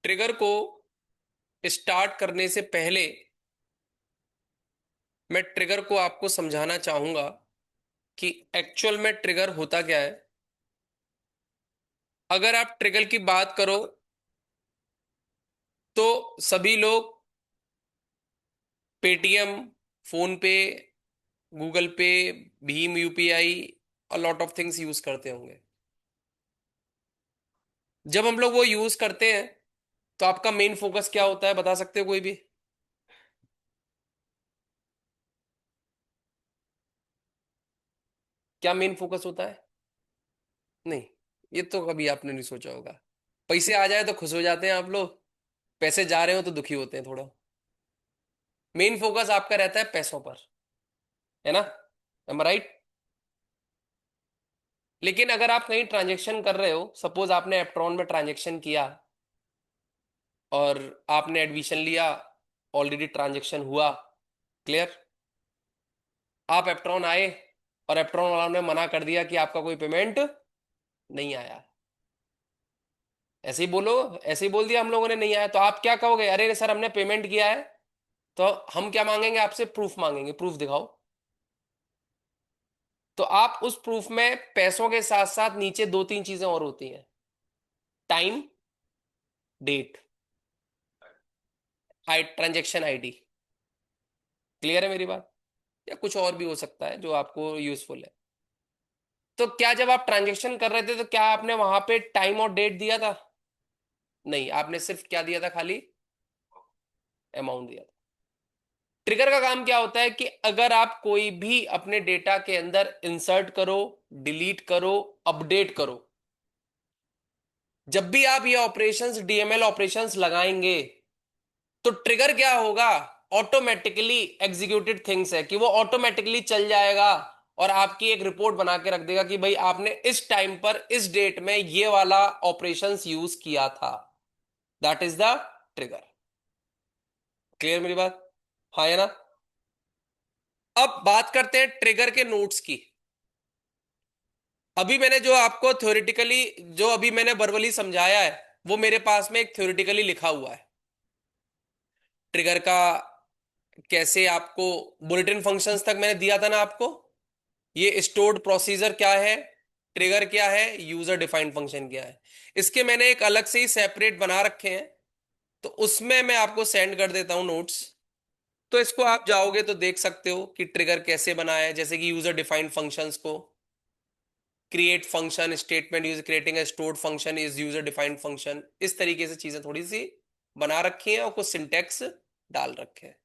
Trigger को start करने से पहले मैं ट्रिगर को आपको समझाना चाहूंगा कि एक्चुअल में ट्रिगर होता क्या है। अगर आप ट्रिगर की बात करो तो सभी लोग पेटीएम, फोन पे, गूगल पे, Bhim UPI, a lot of things use करते होंगे। जब हम लोग वो यूज करते हैं तो आपका मेन फोकस क्या होता है, बता सकते हो कोई भी? क्या मेन फोकस होता है? नहीं, ये तो कभी आपने नहीं सोचा होगा। पैसे आ जाए तो खुश हो जाते हैं आप लोग, पैसे जा रहे हो तो दुखी होते हैं थोड़ा। मेन फोकस आपका रहता है पैसों पर, है ना? Am right? लेकिन अगर आप कहीं ट्रांजेक्शन कर रहे हो, सपोज आपने एप्ट्रॉन में ट्रांजेक्शन किया और आपने एडमिशन लिया, ऑलरेडी ट्रांजेक्शन हुआ, क्लियर। आप एप्ट्रॉन आए और एप्ट्रॉन वालों ने मना कर दिया कि आपका कोई पेमेंट नहीं आया। ऐसे ही बोलो, ऐसे ही बोल दिया हम लोगों ने नहीं आया, तो आप क्या कहोगे? अरे सर हमने पेमेंट किया है। तो हम क्या मांगेंगे आपसे? प्रूफ मांगेंगे, प्रूफ दिखाओ। तो आप उस प्रूफ में पैसों के साथ साथ नीचे दो तीन चीजें और होती हैं। Time, date, I transaction ID. Clear है मेरी बात? या कुछ और भी हो सकता है जो आपको यूजफुल है। तो क्या जब आप ट्रांजेक्शन कर रहे थे तो क्या आपने वहां पे टाइम और डेट दिया था? नहीं, आपने सिर्फ क्या दिया था? खाली अमाउंट दिया था। ट्रिगर का काम क्या होता है कि अगर आप कोई भी अपने डेटा के अंदर इंसर्ट करो, डिलीट करो, अपडेट करो, जब भी आप ये ऑपरेशंस, डीएमएल ऑपरेशंस लगाएंगे, तो ट्रिगर क्या होगा? ऑटोमेटिकली एग्जीक्यूटेड थिंग्स है कि वो ऑटोमेटिकली चल जाएगा और आपकी एक रिपोर्ट बना के रख देगा कि भाई आपने इस टाइम पर इस डेट में ये वाला ऑपरेशंस यूज किया था। That is the trigger. Clear मेरी बात? हाँ या ना? अब बात करते हैं ट्रिगर के नोट्स की। अभी मैंने जो आपको थ्योरेटिकली, जो अभी मैंने वर्बली समझाया है, वो मेरे पास में एक थ्योरेटिकली लिखा हुआ है। ट्रिगर का कैसे आपको, बुलेटिन फंक्शंस तक मैंने दिया था ना आपको। ये स्टोर्ड प्रोसीजर क्या है, ट्रिगर क्या है, यूजर डिफाइंड फंक्शन क्या है, इसके मैंने एक अलग से ही सेपरेट बना रखे हैं। तो उसमें मैं आपको सेंड कर देता हूं नोट्स। तो इसको आप जाओगे तो देख सकते हो कि ट्रिगर कैसे बनाया है। जैसे कि यूजर डिफाइंड फंक्शंस को, create function statement, use creating a stored function is user defined function, इस तरीके से चीजें थोड़ी सी बना रखी हैं और कुछ सिंटेक्स डाल रखे हैं।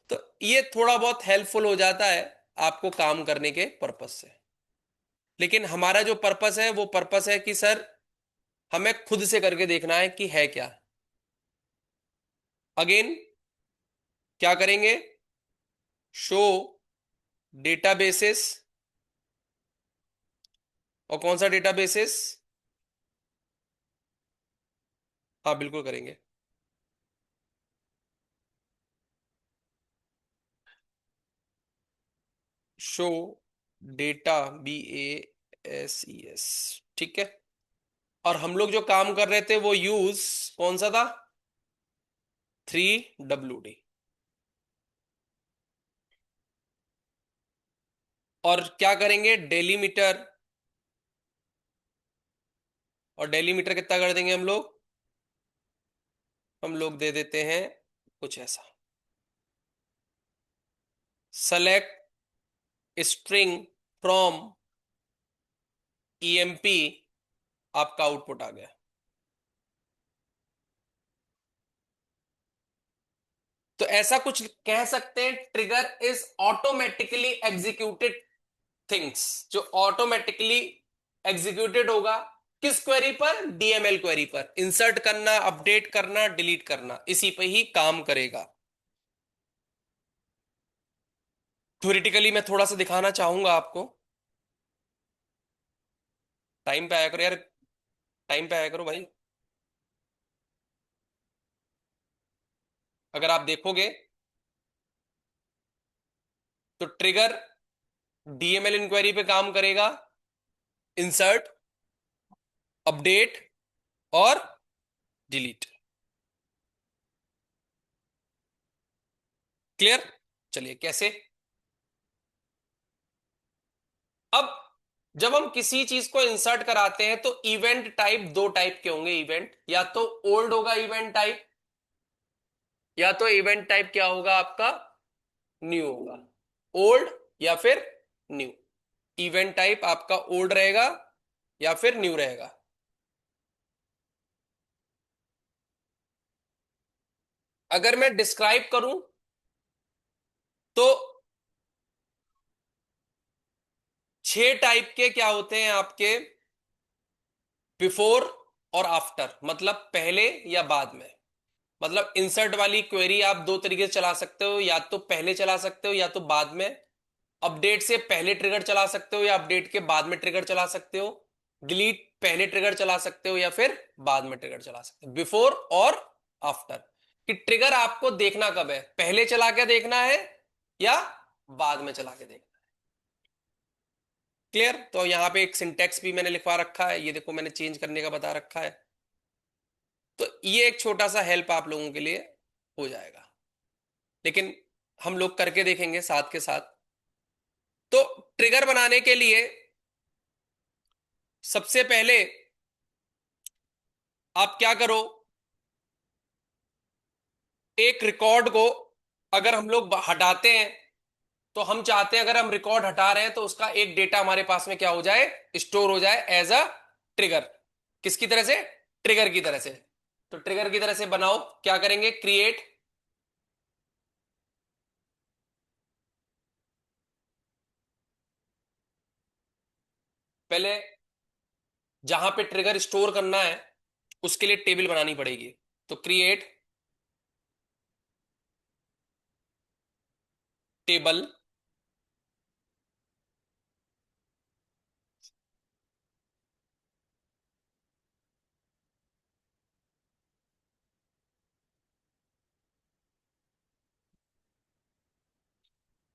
तो ये थोड़ा बहुत हेल्पफुल हो जाता है आपको काम करने के पर्पस से। लेकिन हमारा जो पर्पस है वो पर्पस है कि सर हमें खुद से करके देखना है कि है क्या। अगेन क्या करेंगे? Show databases. और कौन सा डेटाबेसेस? हाँ बिल्कुल करेंगे। शो डेटा, BASES, ठीक है। और हम लोग जो काम कर रहे थे वो यूज कौन सा था? 3WD। और क्या करेंगे? डेलीमीटर। और डेलीमीटर कितना कर देंगे हम लोग? हम लोग दे देते हैं कुछ ऐसा, सेलेक्ट स्ट्रिंग फ्रॉम EMP। आपका आउटपुट आ गया। तो ऐसा कुछ कह सकते हैं, trigger is automatically executed things, जो ऑटोमेटिकली एग्जीक्यूटेड होगा। किस क्वेरी पर? DML क्वेरी पर। इंसर्ट करना, अपडेट करना, डिलीट करना, इसी पे ही काम करेगा। थ्योरेटिकली मैं थोड़ा सा दिखाना चाहूंगा आपको। टाइम पे आया करो यार, टाइम पे आया करो भाई। अगर आप देखोगे तो ट्रिगर DML इंक्वायरी पे काम करेगा, इंसर्ट, अपडेट और डिलीट। क्लियर? चलिए कैसे। अब जब हम किसी चीज को इंसर्ट कराते हैं तो इवेंट टाइप दो टाइप के होंगे। इवेंट या तो ओल्ड होगा इवेंट टाइप, या तो इवेंट टाइप क्या होगा आपका, न्यू होगा। ओल्ड या फिर न्यू। इवेंट टाइप आपका ओल्ड रहेगा या फिर न्यू रहेगा। अगर मैं डिस्क्राइब करूं तो 6 टाइप के क्या होते हैं आपके, बिफोर और आफ्टर, मतलब पहले या बाद में। मतलब इंसर्ट वाली क्वेरी आप दो तरीके से चला सकते हो, या तो पहले चला सकते हो या तो बाद में। अपडेट से पहले ट्रिगर चला सकते हो या अपडेट के बाद में ट्रिगर चला सकते हो। डिलीट पहले ट्रिगर चला सकते हो या फिर बाद में ट्रिगर चला सकते हो। बिफोर और आफ्टर, कि ट्रिगर आपको देखना कब है, पहले चला के देखना है या बाद में चला के देखना है। क्लियर? तो यहां पे एक सिंटेक्स भी मैंने लिखवा रखा है, ये देखो मैंने चेंज करने का बता रखा है। तो ये एक छोटा सा हेल्प आप लोगों के लिए हो जाएगा, लेकिन हम लोग करके देखेंगे साथ के साथ। तो ट्रिगर बनाने के लिए सबसे पहले आप क्या करो, एक रिकॉर्ड को अगर हम लोग हटाते हैं, तो हम चाहते हैं अगर हम रिकॉर्ड हटा रहे हैं तो उसका एक डेटा हमारे पास में क्या हो जाए, स्टोर हो जाए एज अ ट्रिगर। किसकी तरह से, ट्रिगर की तरह से। तो ट्रिगर की तरह से बनाओ, क्या करेंगे, क्रिएट, पहले जहां पे ट्रिगर स्टोर करना है उसके लिए टेबल बनानी पड़ेगी। तो create table,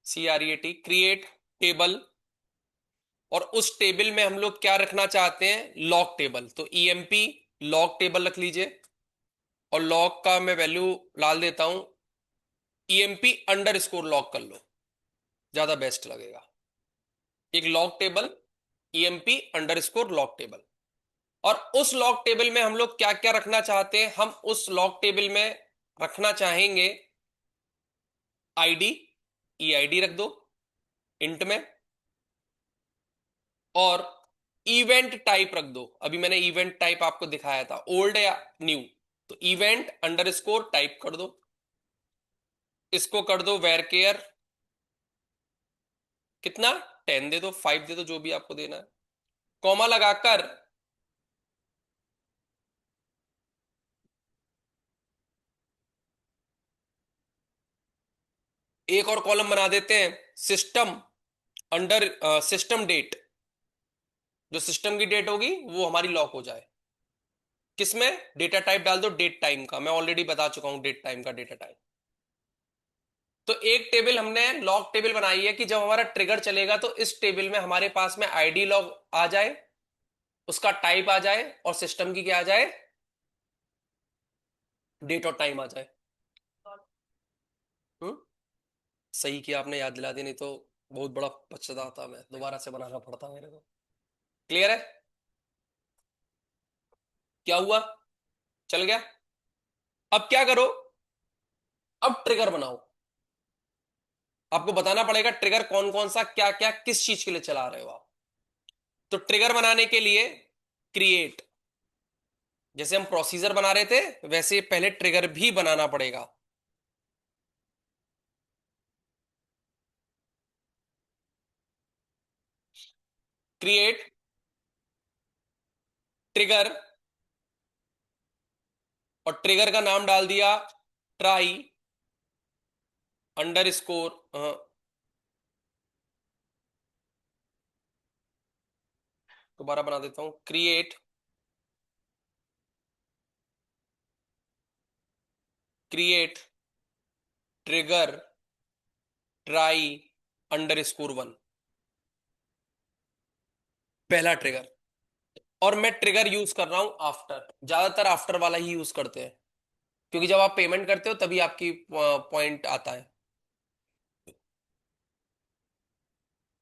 CREAT, create table. और उस टेबल में हम लोग क्या रखना चाहते हैं, लॉग टेबल। तो EMP लॉग टेबल रख लीजिए, और लॉग का मैं वैल्यू डाल देता हूं EMP अंडर स्कोर लॉग कर लो, ज्यादा बेस्ट लगेगा। एक log table EMP under score log table. और उस लॉग टेबल में हम लोग क्या क्या रखना चाहते हैं, हम उस लॉग टेबल में रखना चाहेंगे ID, EID रख दो इंट में, और इवेंट टाइप रख दो। अभी मैंने इवेंट टाइप आपको दिखाया था, ओल्ड या न्यू। तो इवेंट अंडर स्कोर टाइप कर दो, इसको कर दो वेर केयर, कितना, 10 दे दो, 5 दे दो, जो भी आपको देना है, कॉमा लगाकर एक और कॉलम बना देते हैं, सिस्टम अंडर सिस्टम डेट। जो सिस्टम की डेट होगी वो हमारी लॉक हो जाए। किसमें, डेटा टाइप डाल दो डेट टाइम का, मैं ऑलरेडी बता चुका हूं डेट टाइम का डेटा टाइप। तो एक टेबल हमने लॉग टेबल बनाई है कि जब हमारा ट्रिगर चलेगा तो इस टेबल में हमारे पास में ID लॉग आ जाए, उसका टाइप आ जाए, और सिस्टम की क्या आ जाए, डेट और टाइम आ जाए। हम्म, सही किया आपने याद दिला दी, नहीं तो बहुत बड़ा पछताता, मैं दोबारा से बनाना पड़ता मेरे को। क्लियर है? क्या हुआ, चल गया। अब क्या करो, अब ट्रिगर बनाओ। आपको बताना पड़ेगा ट्रिगर कौन कौन सा, क्या क्या, किस चीज के लिए चला रहे हो आप। तो ट्रिगर बनाने के लिए क्रिएट, जैसे हम प्रोसीजर बना रहे थे वैसे पहले ट्रिगर भी बनाना पड़ेगा। क्रिएट ट्रिगर, और ट्रिगर का नाम डाल दिया ट्राई अंडर स्कोर, दोबारा बना देता हूं, create create trigger try under score 1, पहला ट्रिगर। और मैं ट्रिगर यूज कर रहा हूं आफ्टर, ज्यादातर आफ्टर वाला ही यूज करते हैं, क्योंकि जब आप पेमेंट करते हो तभी आपकी पॉइंट आता है।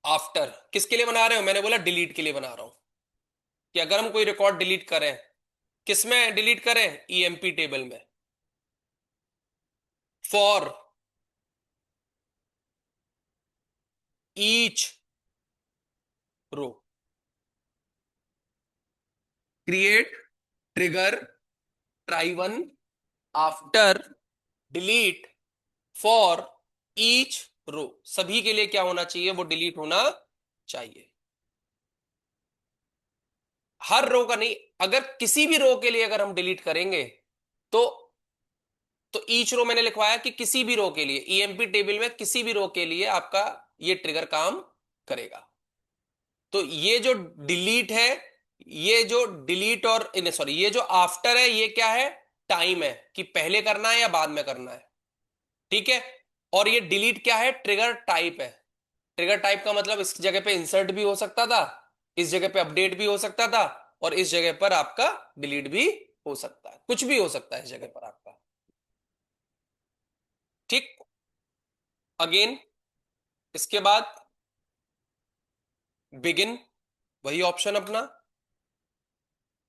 आफ्टर किसके लिए बना रहे हो? मैंने बोला डिलीट के लिए बना रहा हूं, कि अगर हम कोई रिकॉर्ड डिलीट करें, किस में डिलीट करें? ईएमपी टेबल में। For each row create trigger try one after delete for each row. सभी के लिए क्या होना चाहिए? वो डिलीट होना चाहिए। हर रो का नहीं, अगर किसी भी रो के लिए अगर हम डिलीट करेंगे तो ईच रो मैंने लिखवाया कि किसी भी रो के लिए, ईएमपी टेबल में किसी भी रो के लिए आपका ये ट्रिगर काम करेगा। तो ये जो डिलीट है, ये जो डिलीट और सॉरी ये जो आफ्टर है, ये क्या है? टाइम है, कि पहले करना है या बाद में करना है। ठीक है। और ये डिलीट क्या है? ट्रिगर टाइप है। ट्रिगर टाइप का मतलब इस जगह पे इंसर्ट भी हो सकता था, इस जगह पे अपडेट भी हो सकता था, और इस जगह पर आपका डिलीट भी हो सकता है, कुछ भी हो सकता है इस जगह पर आपका। ठीक। अगेन इसके बाद बिगिन, वही ऑप्शन अपना,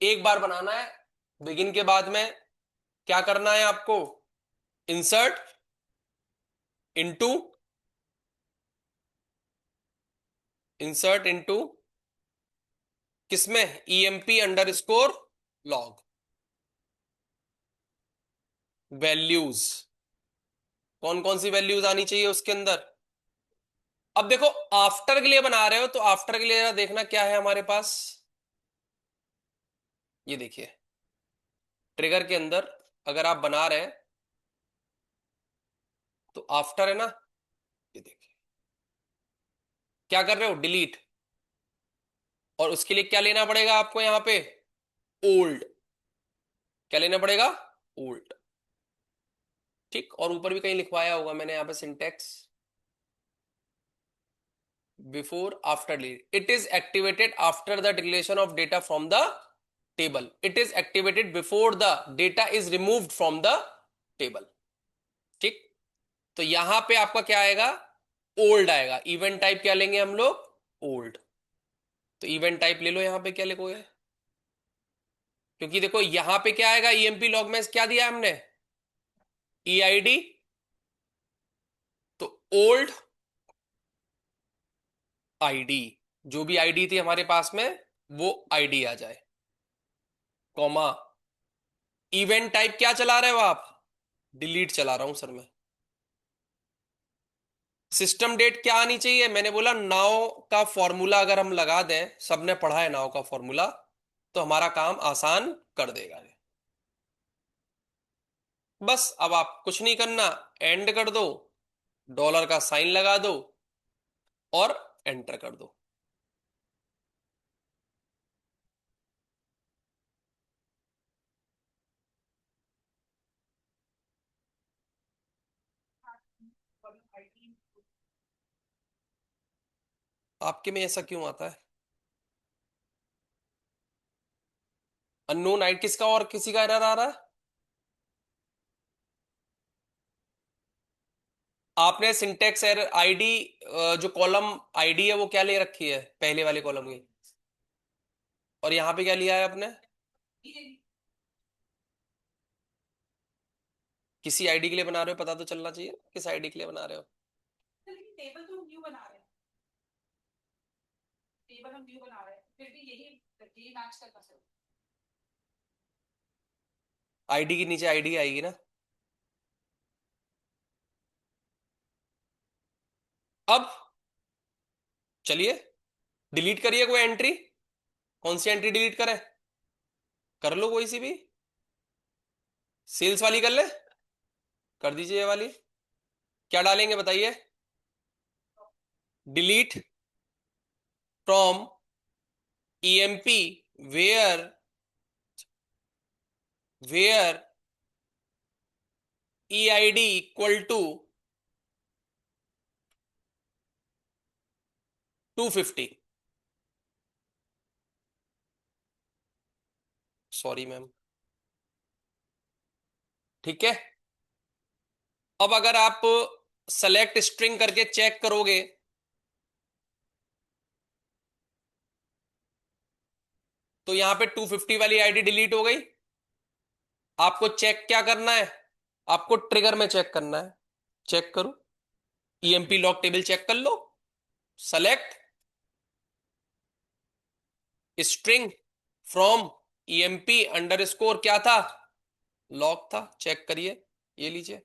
एक बार बनाना है। बिगिन के बाद में क्या करना है आपको? इंसर्ट इनटू, इंसर्ट इनटू किसमें? EMP underscore log values. कौन कौन सी वैल्यूज आनी चाहिए उसके अंदर? अब देखो, आफ्टर के लिए बना रहे हो तो आफ्टर के लिए जरा देखना क्या है हमारे पास। ये देखिए, ट्रिगर के अंदर अगर आप बना रहे हैं तो आफ्टर है ना, ये देखिए क्या कर रहे हो? डिलीट। और उसके लिए क्या लेना पड़ेगा आपको यहां पे? ओल्ड। क्या लेना पड़ेगा? ओल्ड। ठीक। और ऊपर भी कहीं लिखवाया होगा मैंने यहां पे syntax, before after delete. It is activated after the deletion of data from the table. It is activated before the data is removed from the table. ठीक। तो यहां पे आपका क्या आएगा? ओल्ड आएगा। इवेंट टाइप क्या लेंगे हम लोग? ओल्ड। तो इवेंट टाइप ले लो, यहां पे क्या लिखोगे? क्योंकि देखो यहां पे क्या आएगा, ईएमपी लॉग में क्या दिया हमने? ईआईडी। तो ओल्ड आईडी, जो भी आईडी थी हमारे पास में वो आईडी आ जाए, कॉमा। इवेंट टाइप क्या चला रहे हो आप? डिलीट चला रहा हूं सर मैं। सिस्टम डेट क्या आनी चाहिए? मैंने बोला नाउ का फॉर्मूला अगर हम लगा दें, सबने पढ़ा है नाउ का फॉर्मूला, तो हमारा काम आसान कर देगा ये। बस अब आप कुछ नहीं करना, एंड कर दो, डॉलर का साइन लगा दो और एंटर कर दो। आपके में ऐसा क्यों आता है? अननोन आईडी किसका और किसी का एरर आ रहा है? आपने सिंटेक्स एरर आईडी, जो कॉलम आईडी है वो क्या ले रखी है पहले वाले कॉलम की? और यहां पे क्या लिया है आपने? किसी आईडी के लिए बना रहे हो, पता तो चलना चाहिए किस आईडी के लिए बना रहे हो। टेबल तो न्यू बना रहे हैं, टेबल हम न्यू बना रहे हैं, फिर भी यही मैच करना चाहिए। आईडी के नीचे आईडी आएगी ना। अब चलिए डिलीट करिए कोई एंट्री। कौन सी एंट्री डिलीट करें? कर लो कोई सी भी। सेल्स वाली कर ले, कर दीजिए ये वाली। क्या डालेंगे बताइए? Delete from EMP where, where EID equal to 250। Sorry ma'am. ठीक है। अब अगर आप सेलेक्ट स्ट्रिंग करके चेक करोगे तो यहां पे 250 वाली आईडी डिलीट हो गई। आपको चेक क्या करना है? आपको ट्रिगर में चेक करना है। चेक करो, ईएमपी लॉक टेबल चेक कर लो। Select string from EMP underscore क्या था? लॉक था। चेक करिए, ये लीजिए।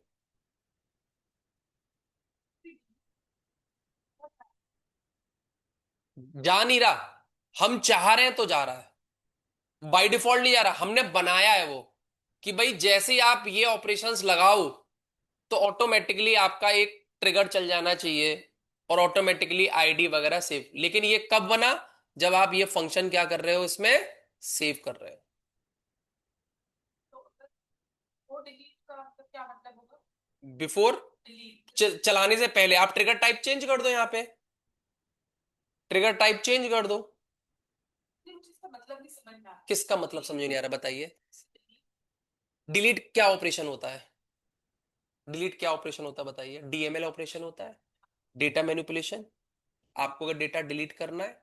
जा नहीं रहा। हम चाह रहे हैं तो जा रहा है। बाय डिफॉल्ट नहीं जा रहा, हमने बनाया है वो कि भाई जैसे ही आप ये ऑपरेशंस लगाओ तो ऑटोमेटिकली आपका एक ट्रिगर चल जाना चाहिए और ऑटोमेटिकली आईडी वगैरह सेव। लेकिन ये कब बना? जब आप ये फंक्शन क्या कर रहे हो, इसमें सेव कर रहे हो। वो डिलीट का मतलब क्या मतलब होगा? बिफोर, डिलीट चलाने से पहले आप ट्रिगर टाइप चेंज कर दो। यहाँ पे ट्रिगर टाइप चेंज कर दो। मुझे इसका मतलब नहीं समझ में आता। किसका मतलब समझ नहीं आ रहा, बताइए। डिलीट क्या ऑपरेशन होता है? डिलीट क्या ऑपरेशन होता है बताइए। डीएमएल ऑपरेशन होता है, डेटा मैनिपुलेशन। आपको अगर डेटा डिलीट करना है,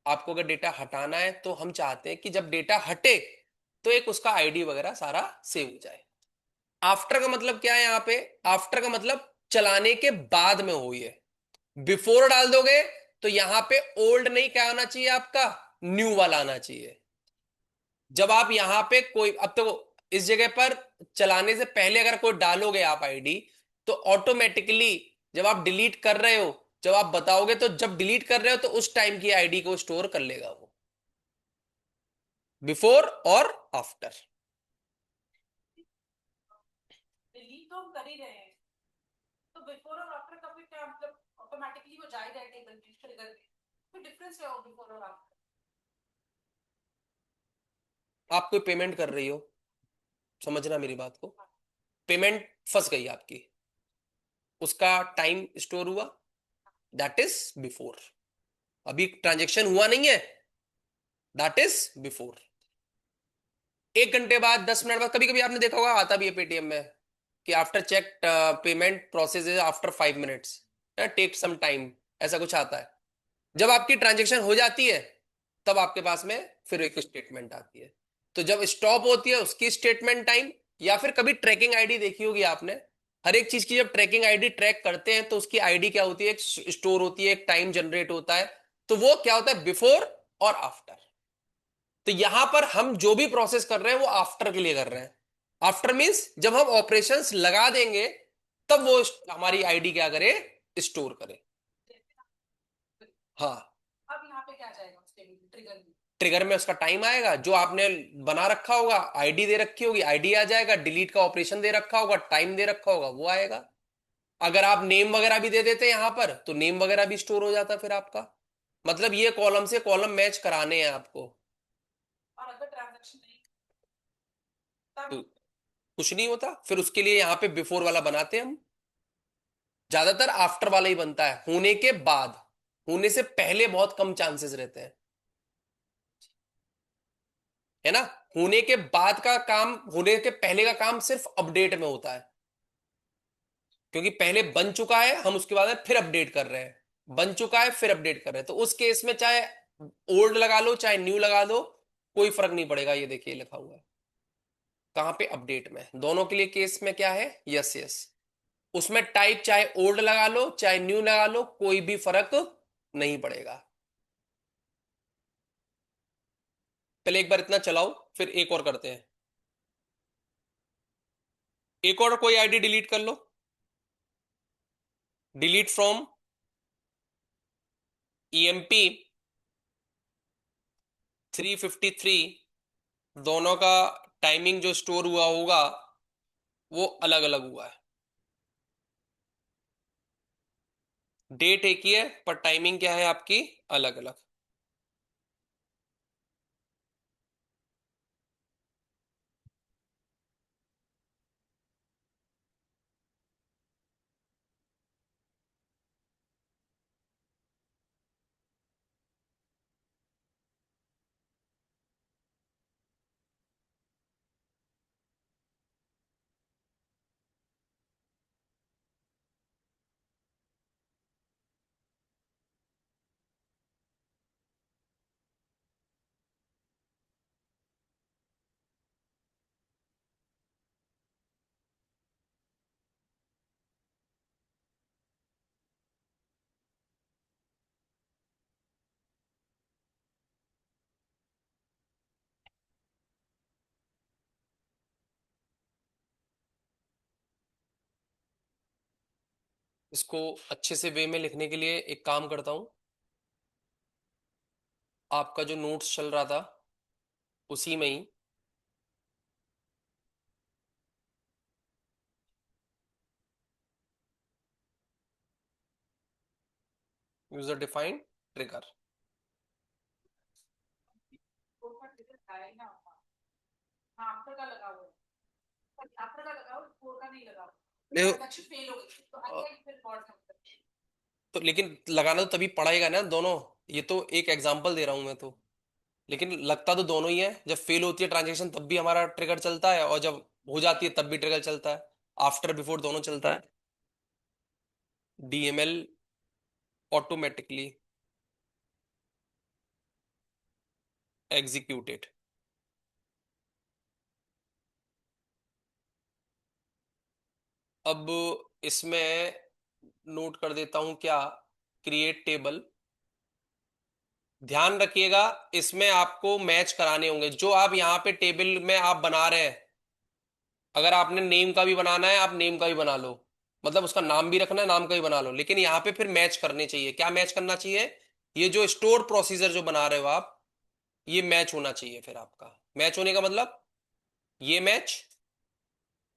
आपको अगर डेटा हटाना है, तो हम चाहते हैं कि जब डेटा हटे तो एक उसका आईडी वगैरह सारा सेव हो जाए। आफ्टर का मतलब क्या है यहाँ पे? आफ्टर का मतलब चलाने के बाद में हुई है। बिफोर डाल दोगे तो यहां पे ओल्ड नहीं, क्या आना चाहिए आपका? न्यू वाला आना चाहिए। जब आप यहां पे कोई, अब तो इस जगह पर चलाने से पहले अगर कोई डालोगे आप आईडी, तो ऑटोमेटिकली जब आप डिलीट कर रहे हो, जब आप बताओगे तो जब डिलीट कर रहे हो तो उस टाइम की आईडी को स्टोर कर लेगा वो, बिफोर और आफ्टर। डिलीट तो हम कर ही रहे हैं, तो बिफोर और आफ्टर का फिर क्या मतलब? ऑटोमेटिकली वो जाएगा टेबल में ट्रिगर में, फिर डिफरेंस क्या हो बिफोर और आफ्टर? आप कोई पेमेंट कर रही हो, समझना मेरी बात को। पेमेंट फंस गई आपकी, उसका टाइम स्टोर हुआ, दैट इज बिफोर। अभी ट्रांजेक्शन हुआ नहीं है, दैट इज बिफोर। 1 घंटे बाद, 10 मिनट बाद, कभी कभी आपने देखा होगा, आता भी है पेटीएम में कि after check payment process after 5 minutes, take some time, ऐसा कुछ आता है। जब आपकी ट्रांजेक्शन हो जाती है तब आपके पास में फिर एक स्टेटमेंट आती है। तो जब स्टॉप होती है उसकी स्टेटमेंट टाइम, या फिर कभी ट्रैकिंग आईडी देखी होगी आपने। हर एक चीज की जब ट्रैकिंग आईडी ट्रैक करते हैं तो उसकी आईडी क्या होती है? एक स्टोर होती है, एक टाइम जनरेट होता है। तो वो क्या होता है? बिफोर और आफ्टर। तो यहां पर हम जो भी प्रोसेस कर रहे हैं वो आफ्टर के लिए कर रहे हैं। आफ्टर मींस जब हम ऑपरेशंस लगा देंगे तब वो हमारी आईडी क्या करे? स्टोर करे। हाँ। अब यहाँ पे क्या जाएगा उस टेबल में ट्रिगर में? ट्रिगर में उसका टाइम आएगा जो आपने बना रखा होगा, आईडी दे रखी होगी, आईडी आ जाएगा। डिलीट का ऑपरेशन दे रखा होगा, टाइम दे रखा होगा, वो आएगा। अगर आप नेम वगैरह भी दे देते यहां पर तो नेम वगैरह भी स्टोर हो जाता फिर आपका। मतलब ये कॉलम से कॉलम मैच कराने हैं आपको। और अगर ट्रांजेक्शन नहीं तो तब? कुछ नहीं होता, फिर उसके लिए यहाँ पे बिफोर वाला बनाते हैं हम। ज्यादातर आफ्टर वाला ही बनता है, होने के बाद। होने से पहले बहुत कम चांसेस रहते हैं, है ना। होने के बाद का काम, होने के पहले का काम सिर्फ अपडेट में होता है, क्योंकि पहले बन चुका है, हम उसके बाद में फिर अपडेट कर रहे हैं। बन चुका है फिर अपडेट कर रहे हैं, तो उस केस में चाहे ओल्ड लगा लो चाहे न्यू लगा दो, कोई फर्क नहीं पड़ेगा। ये देखिए लिखा हुआ है कहाँ पे? अपडेट में। दोनों के लिए केस में क्या है? Yes yes. उसमें टाइप चाहे ओल्ड लगा लो चाहे न्यू लगा लो, कोई भी फर्क नहीं पड़ेगा। पहले एक बार इतना चलाओ, फिर एक और करते हैं। एक और कोई आईडी डिलीट कर लो। Delete from EMP 353। दोनों का टाइमिंग जो स्टोर हुआ होगा वो अलग अलग हुआ है। डेट एक ही है पर टाइमिंग क्या है आपकी? अलग अलग। इसको अच्छे से वे में लिखने के लिए एक काम करता हूं, आपका जो नोट्स चल रहा था उसी में ही यूजर डिफाइंड ट्रिगर। फोर का ट्रिगर है ही ना होगा। हाँ आफ्टर का लगा हुआ है, पर आफ्टर का लगा हुआ है, फोर का नहीं लगा हुआ। देखो ट्रांजैक्शन फेल हो गई तो आई कैन फिर गॉड समथिंग। तो लेकिन लगाना तो तभी पड़ेगा ना दोनों। ये तो एक एग्जांपल दे रहा हूं मैं तो, लेकिन लगता तो दोनों ही है। जब फेल होती है ट्रांजेक्शन तब भी हमारा ट्रिगर चलता है, और जब हो जाती है तब भी ट्रिगर चलता है। आफ्टर बिफोर दोनों चलता है। DML automatically executed. अब इसमें नोट कर देता हूं क्या, क्रिएट टेबल। ध्यान रखिएगा, इसमें आपको मैच कराने होंगे जो आप यहाँ पे टेबल में आप बना रहे हैं। अगर आपने नेम का भी बनाना है, आप नेम का भी बना लो, मतलब उसका नाम भी रखना है, नाम का भी बना लो, लेकिन यहाँ पे फिर मैच करने चाहिए। क्या मैच करना चाहिए? ये जो स्टोर प्रोसीजर जो बना रहे हो आप, ये मैच होना चाहिए। फिर आपका मैच होने का मतलब ये match,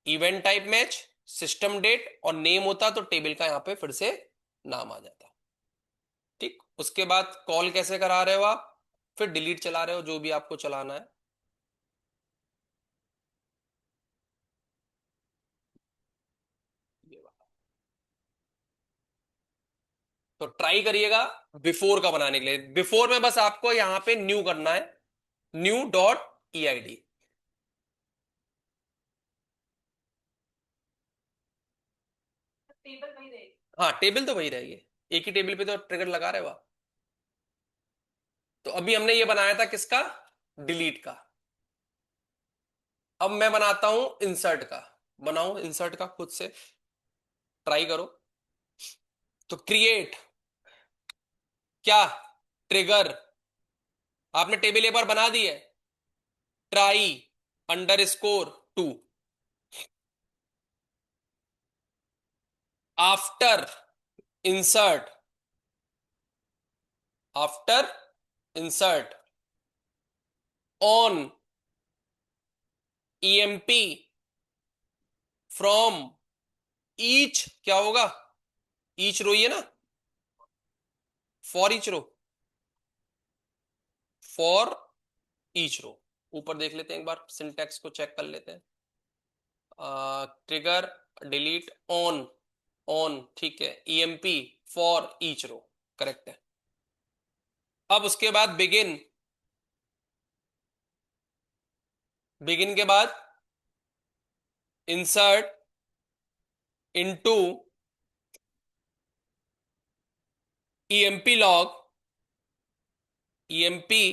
event type match, system date और नेम होता तो टेबल का यहाँ पे फिर से नाम आ जाता। ठीक, उसके बाद कॉल कैसे करा रहे हो आप? फिर डिलीट चला रहे हो, जो भी आपको चलाना है। ये वाला। तो ट्राई करिएगा बिफोर का बनाने के लिए। बिफोर में बस आपको यहाँ पे न्यू करना है, new dot E I D. Table वही रहेगी। हाँ, टेबल तो वही रहेगी, एक ही टेबल पे तो ट्रिगर लगा रहे हो आप। तो अभी हमने ये बनाया था किसका? डिलीट का। अब मैं बनाता हूं इंसर्ट का। बनाओ इंसर्ट का खुद से, ट्राई करो। तो क्रिएट क्या, ट्रिगर। आपने टेबल एक बार बना दी है, try underscore two. After insert, after insert on EMP from each, क्या होगा? ईच रो ही है ना, for each row, for each row. ऊपर देख लेते हैं एक बार, सिंटैक्स को चेक कर लेते हैं। ट्रिगर डिलीट ऑन, ऑन ठीक है, EMP for each row, correct है। अब उसके बाद बिगिन, बिगिन के बाद insert into EMP log, EMP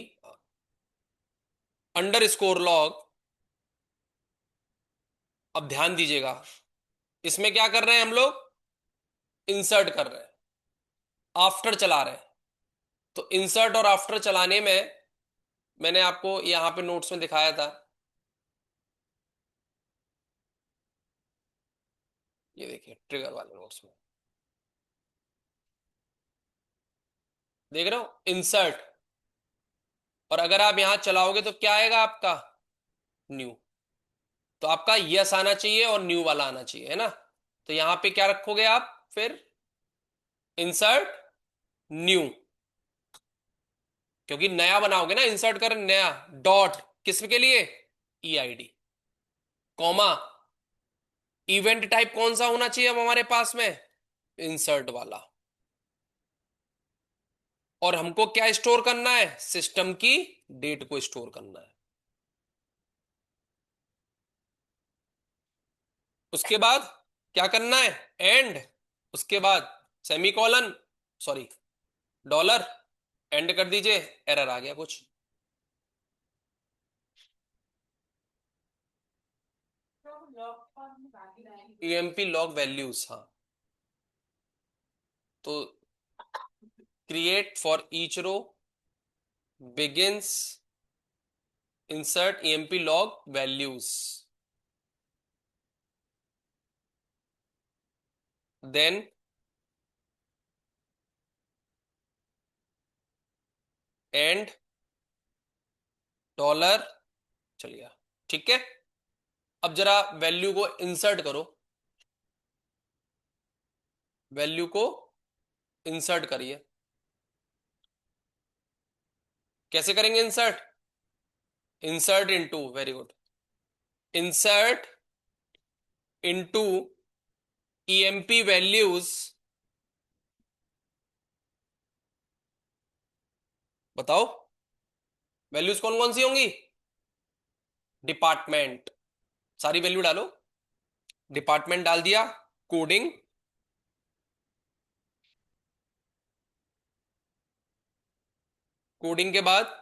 underscore log. अब ध्यान दीजिएगा, इसमें क्या कर रहे हैं हम लोग? इंसर्ट कर रहे हैं, आफ्टर चला रहे हैं। तो इंसर्ट और आफ्टर चलाने में मैंने आपको यहां पे नोट्स में दिखाया था, ये देखिए ट्रिगर वाले नोट्स में देख रहे हो, इंसर्ट। और अगर आप यहां चलाओगे तो क्या आएगा आपका? न्यू। तो आपका यस आना चाहिए और न्यू वाला आना चाहिए, है ना? तो यहां पे क्या रखोगे आप फिर? इंसर्ट न्यू, क्योंकि नया बनाओगे ना, इंसर्ट कर नया। डॉट किस के लिए? ईआईडी, कॉमा इवेंट टाइप कौन सा होना चाहिए अब हमारे पास में? इंसर्ट वाला। और हमको क्या स्टोर करना है? सिस्टम की डेट को स्टोर करना है। उसके बाद क्या करना है? एंड, उसके बाद सेमीकॉलन, सॉरी डॉलर, एंड कर दीजिए। एरर आ गया कुछ। तो लॉग फॉर्म में बाकी रहेंगे। ईएमपी लॉग वैल्यूज, हाँ। तो create for each row, begins insert EMP log values, then end dollar चल गया। ठीक है, अब जरा वैल्यू को इंसर्ट करो, वैल्यू को इंसर्ट करिए। कैसे करेंगे insert? Insert into, very good, insert into EMP values. बताओ वैल्यूज कौन कौन सी होंगी? डिपार्टमेंट, सारी वैल्यू डालो। डिपार्टमेंट डाल दिया, कोडिंग, कोडिंग के बाद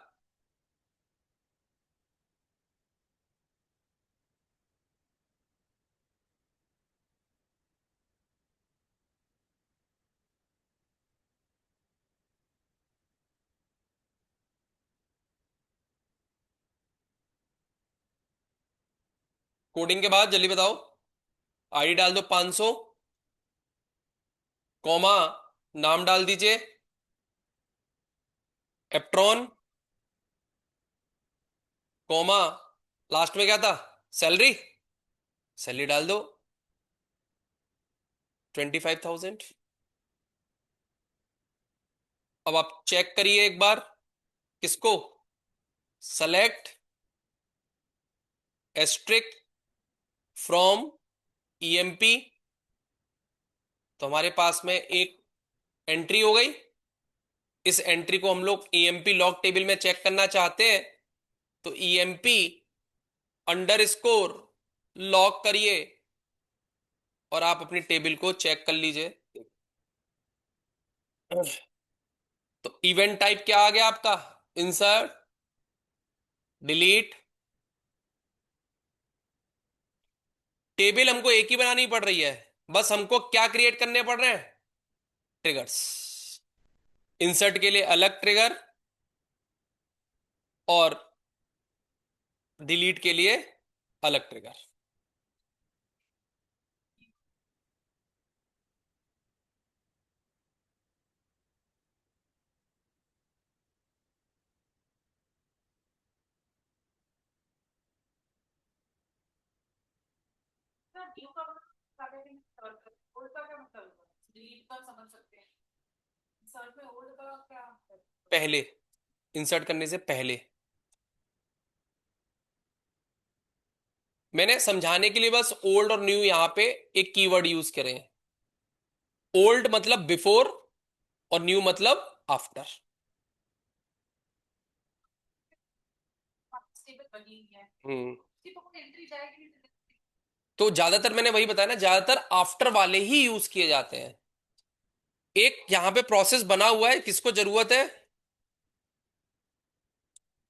कोडिंग के बाद जल्दी बताओ, आईडी डाल दो 500, कॉमा, नाम डाल दीजिए एप्ट्रॉन, कॉमा, लास्ट में क्या था? सैलरी, सैलरी डाल दो 25,000। अब आप चेक करिए एक बार, किसको? सेलेक्ट एस्ट्रिक फ्रॉम ईएमपी, तो हमारे पास में एक एंट्री हो गई। इस एंट्री को हम लोग ईएमपी लॉग टेबल में चेक करना चाहते हैं, तो ईएमपी अंडर स्कोर लॉग करिए और आप अपनी टेबल को चेक कर लीजिए। तो इवेंट टाइप क्या आ गया आपका? इंसर्ट, डिलीट, टेबल हमको एक ही बनानी पड़ रही है, बस हमको क्या क्रिएट करने पड़ रहे हैं? ट्रिगर्स। इंसर्ट के लिए अलग ट्रिगर और डिलीट के लिए अलग ट्रिगर। सर ड्यू का ओल्ड का क्या मतलब होगा? डिलीट का समझ सकते हैं, सर्च में ओल्ड का क्या मतलब? पहले, इंसर्ट करने से पहले मैंने समझाने के लिए बस ओल्ड और न्यू यहां पे एक कीवर्ड यूज करे हैं। ओल्ड मतलब बिफोर और न्यू मतलब आफ्टर। स्टेबल बनी हुई है, हम्म। उसी को एंट्री जाएगी नहीं तो तो ज्यादातर मैंने वही बताया ना, ज्यादातर आफ्टर वाले ही यूज किए जाते हैं। एक यहां पे प्रोसेस बना हुआ है, किसको जरूरत है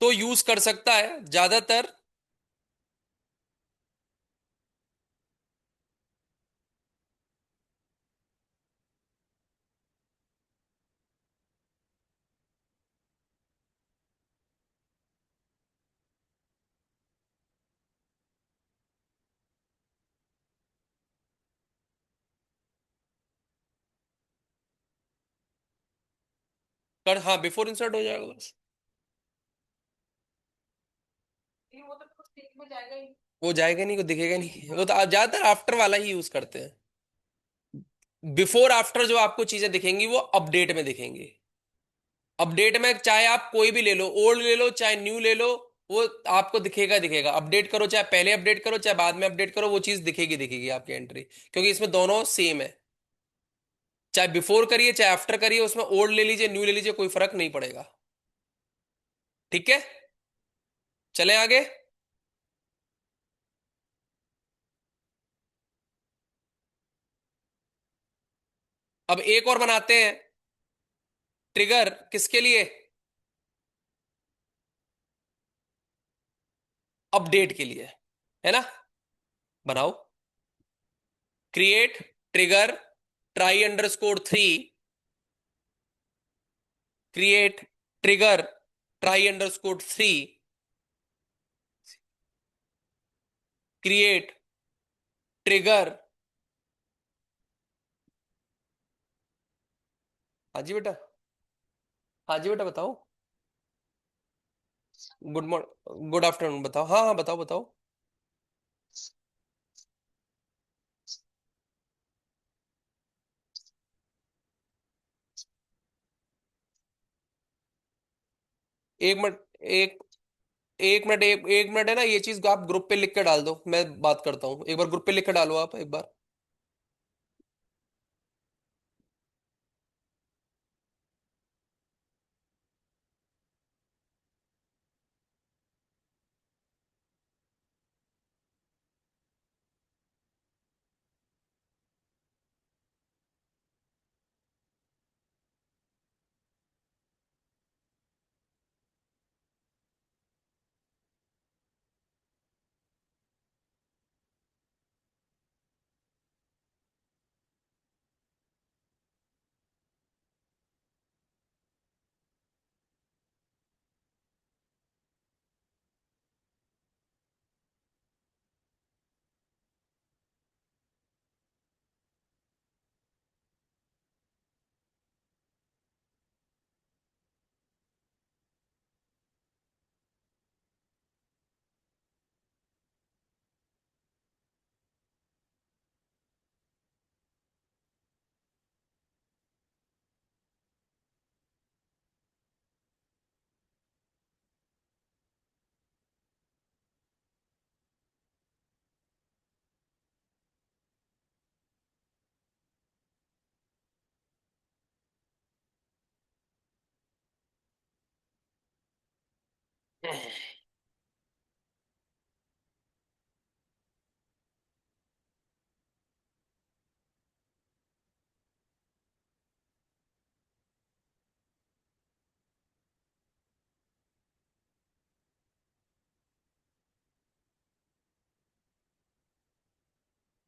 तो यूज कर सकता है ज्यादातर। कर, हाँ, बिफोर इंसर्ट हो जाएगा बस। नहीं, वो तो स्टेट में जाएगा ही। वो जाएगा नहीं, वो दिखेगा नहीं, वो तो आप ज्यादातर आफ्टर वाला ही यूज करते हैं। बिफोर आफ्टर जो आपको चीजें दिखेंगी वो अपडेट में दिखेंगी। अपडेट में चाहे आप कोई भी ले लो, ओल्ड ले लो चाहे न्यू ले लो, वो आपको दिखेगा दिखेगा। अपडेट करो चाहे पहले अपडेट करो चाहे बाद में अपडेट करो, वो चीज दिखेगी दिखेगी आपकी एंट्री, क्योंकि इसमें दोनों सेम है। चाहे बिफोर करिए चाहे आफ्टर करिए, उसमें ओल्ड ले लीजिए न्यू ले लीजिए, कोई फर्क नहीं पड़ेगा। ठीक है, चलें आगे। अब एक और बनाते हैं ट्रिगर, किसके लिए? अपडेट के लिए, है ना? बनाओ, create trigger try underscore 3, create trigger try underscore 3, create trigger. हाँ जी बेटा, हाँ जी बेटा बताओ। Good morning, good afternoon. बताओ, हाँ हाँ, बताओ बताओ। एक मिनट, एक एक मिनट है ना, ये चीज आप ग्रुप पे लिख के डाल दो, मैं बात करता हूँ। एक बार ग्रुप पे लिख के डालो आप एक बार।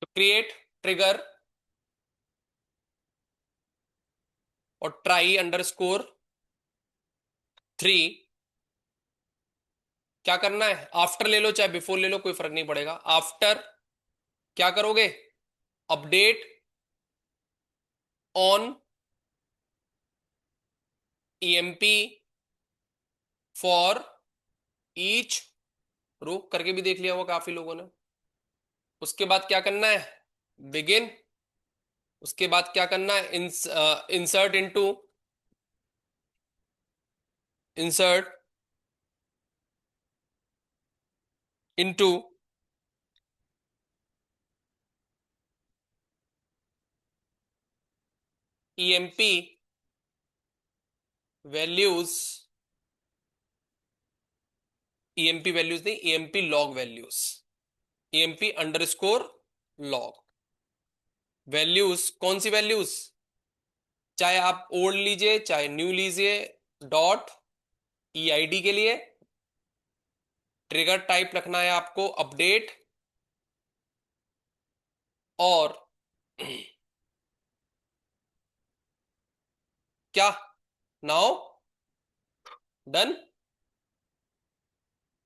तो क्रिएट ट्रिगर और ट्राई अंडरस्कोर 3। क्या करना है? आफ्टर ले लो चाहे बिफोर ले लो, कोई फर्क नहीं पड़ेगा। आफ्टर क्या करोगे? Update on EMP for each row, करके भी देख लिया होगा काफी लोगों ने। उसके बाद क्या करना है? बिगिन। उसके बाद क्या करना है? Insert into, insert into EMP values, EMP values नहीं, EMP log values, EMP underscore log values. कौन सी वैल्यूज? चाहे आप ओल्ड लीजिए चाहे न्यू लीजिए। डॉट ईआईडी के लिए ट्रिगर टाइप रखना है आपको अपडेट, और क्या, नाउ, डन।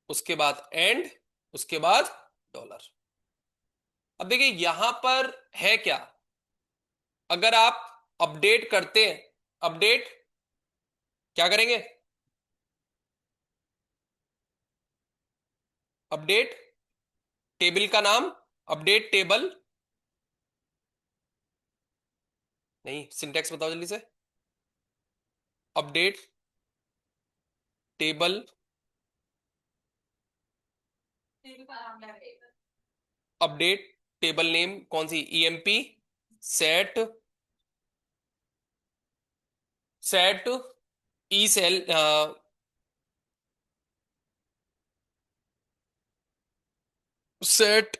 उसके बाद एंड, उसके बाद डॉलर। अब देखिए यहां पर है क्या, अगर आप अपडेट करते हैं, अपडेट क्या करेंगे? अपडेट टेबल का नाम, अपडेट टेबल, नहीं सिंटैक्स बताओ जल्दी से। Update table, update table name कौन सी? EMP set, set E sal, set.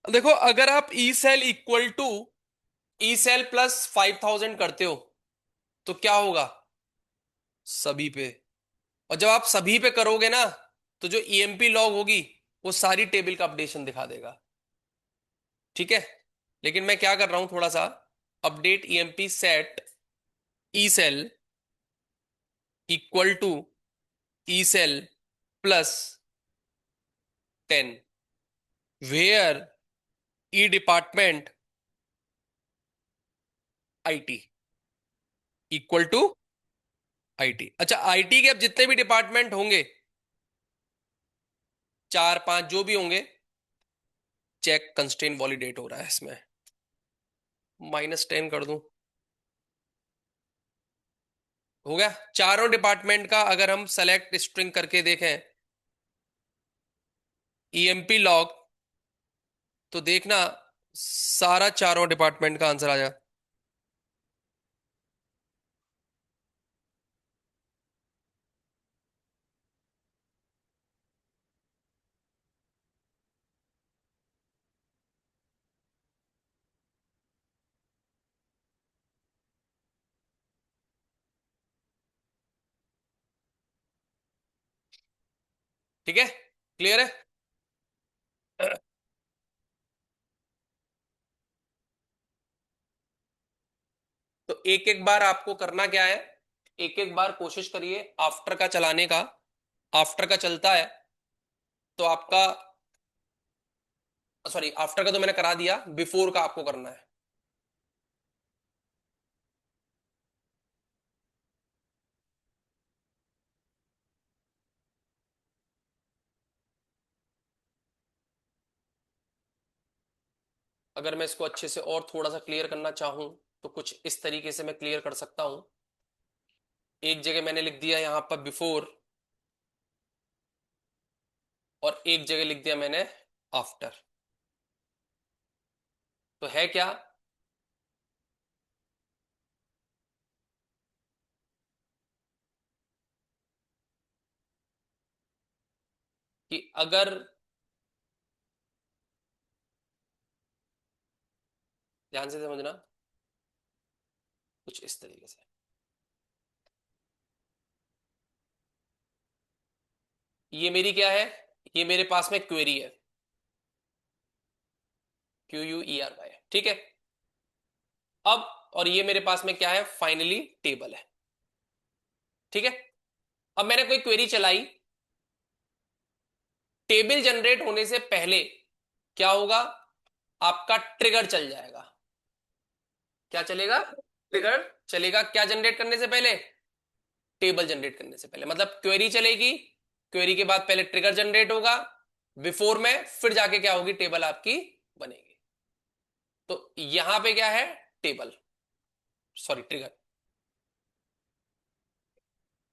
देखो अगर आप E sal equal to E sal plus 5000 करते हो तो क्या होगा? सभी पे। और जब आप सभी पे करोगे ना, तो जो ईएमपी लॉग होगी वो सारी टेबल का अपडेशन दिखा देगा। ठीक है, लेकिन मैं क्या कर रहा हूं थोड़ा सा, update EMP set E sal equal to E sal plus 10, where E department IT equal to IT, अच्छा आईटी के अब जितने भी डिपार्टमेंट होंगे, 4 5 जो भी होंगे, चेक कंस्ट्रेंट वॉलिडेट हो रहा है इसमें, -10 कर दूं, हो गया। चारों डिपार्टमेंट का अगर हम सेलेक्ट स्ट्रिंग करके देखें, ईएमपी लॉग, तो देखना सारा चारों डिपार्टमेंट का आंसर आ जाए। ठीक है, क्लियर है। तो एक एक बार आपको करना क्या है, एक एक बार कोशिश करिए आफ्टर का चलाने का। आफ्टर का चलता है तो आपका, सॉरी आफ्टर का तो मैंने करा दिया, बिफोर का आपको करना है। अगर मैं इसको अच्छे से और थोड़ा सा क्लियर करना चाहूं तो कुछ इस तरीके से मैं क्लियर कर सकता हूं। एक जगह मैंने लिख दिया यहां पर बिफोर, और एक जगह लिख दिया मैंने आफ्टर। तो है क्या कि अगर, ध्यान से समझना, कुछ इस तरीके से, ये मेरी क्या है, ये मेरे पास में क्वेरी है, QUERY, ठीक है। अब और ये मेरे पास में क्या है, फाइनली टेबल है, ठीक है। अब मैंने कोई क्वेरी चलाई, टेबल जनरेट होने से पहले क्या होगा, आपका ट्रिगर चल जाएगा। क्या चलेगा, ट्रिगर चलेगा, क्या जनरेट करने से पहले, टेबल जनरेट करने से पहले। मतलब क्वेरी चलेगी, क्वेरी के बाद पहले ट्रिगर जनरेट होगा, बिफोर में फिर जाके क्या होगी, टेबल आपकी बनेगी। तो यहां पे क्या है, table, sorry trigger.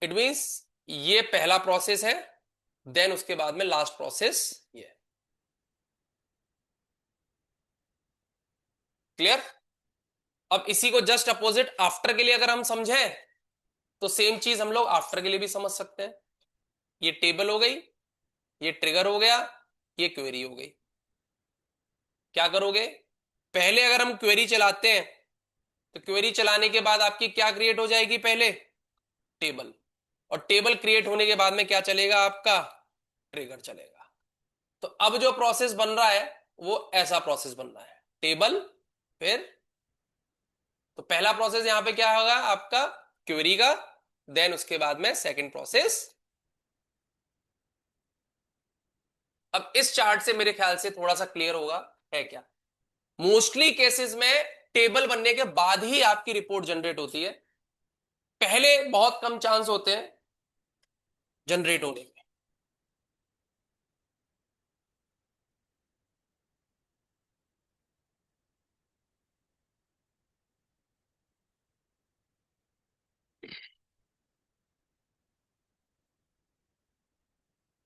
It means ये पहला प्रोसेस है, देन उसके बाद में लास्ट प्रोसेस ये। क्लियर। अब इसी को जस्ट अपोजिट आफ्टर के लिए अगर हम समझें, तो सेम चीज हम लोग आफ्टर के लिए भी समझ सकते हैं। ये टेबल हो गई, ये ट्रिगर हो गया, ये क्वेरी हो गई। क्या करोगे, पहले अगर हम क्वेरी चलाते हैं तो क्वेरी चलाने के बाद आपकी क्या क्रिएट हो जाएगी, पहले टेबल, और टेबल क्रिएट होने के बाद में क्या चलेगा, आपका ट्रिगर चलेगा। तो अब जो प्रोसेस बन रहा है वो ऐसा प्रोसेस बन रहा है, टेबल, फिर, तो पहला प्रोसेस यहां पे क्या होगा आपका, क्वेरी का, देन उसके बाद में सेकंड प्रोसेस। अब इस चार्ट से मेरे ख्याल से थोड़ा सा क्लियर होगा है क्या। मोस्टली केसेस में टेबल बनने के बाद ही आपकी रिपोर्ट जनरेट होती है, पहले बहुत कम चांस होते हैं जनरेट होने के।